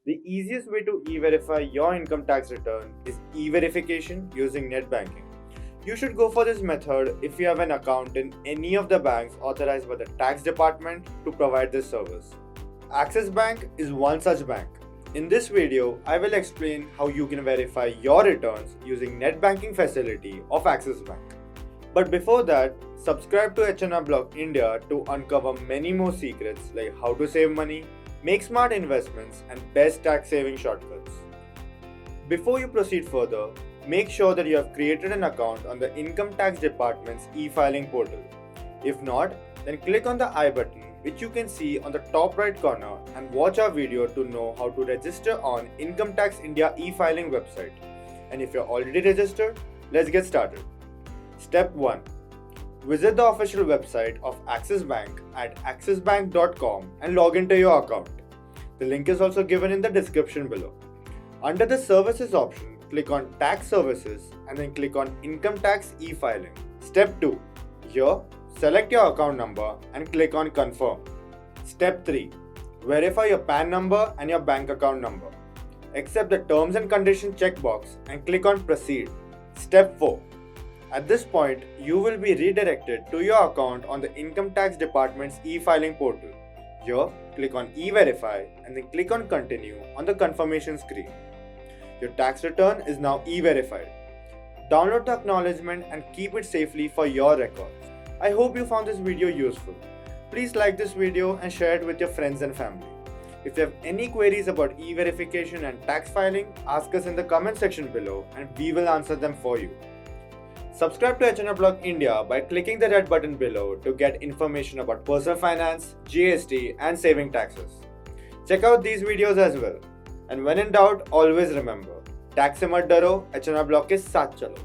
The easiest way to e-verify your income tax return is e-verification using net banking. You should go for this method if you have an account in any of the banks authorized by the tax department to provide this service. Axis Bank is one such bank. In this video, I will explain how you can verify your returns using net banking facility of Axis Bank. But before that, subscribe to HNR Block India to uncover many more secrets like how to save money, make smart investments, and best tax saving shortcuts. Before you proceed further, make sure that you have created an account on the Income Tax Department's e-filing portal. If not, then click on the I button which you can see on the top right corner and watch our video to know how to register on Income Tax India e-filing website. And if you're already registered, let's get started. Step 1. Visit the official website of Axis Bank at axisbank.com and log into your account. The link is also given in the description below. Under the Services option, click on Tax Services and then click on Income Tax e-filing. Step 2. Here, select your account number and click on Confirm. Step 3. Verify your PAN number and your bank account number. Accept the Terms and Conditions checkbox and click on Proceed. Step 4. At this point, you will be redirected to your account on the Income Tax Department's e-filing portal. Here, click on E-Verify and then click on Continue on the confirmation screen. Your tax return is now e-verified. Download the acknowledgement and keep it safely for your records. I hope you found this video useful. Please like this video and share it with your friends and family. If you have any queries about e-verification and tax filing, ask us in the comment section below and we will answer them for you. Subscribe to HNR Block India by clicking the red button below to get information about personal finance, GST, and saving taxes. Check out these videos as well. And when in doubt, always remember, tax se mat daro, HNR Block ke saath chalo.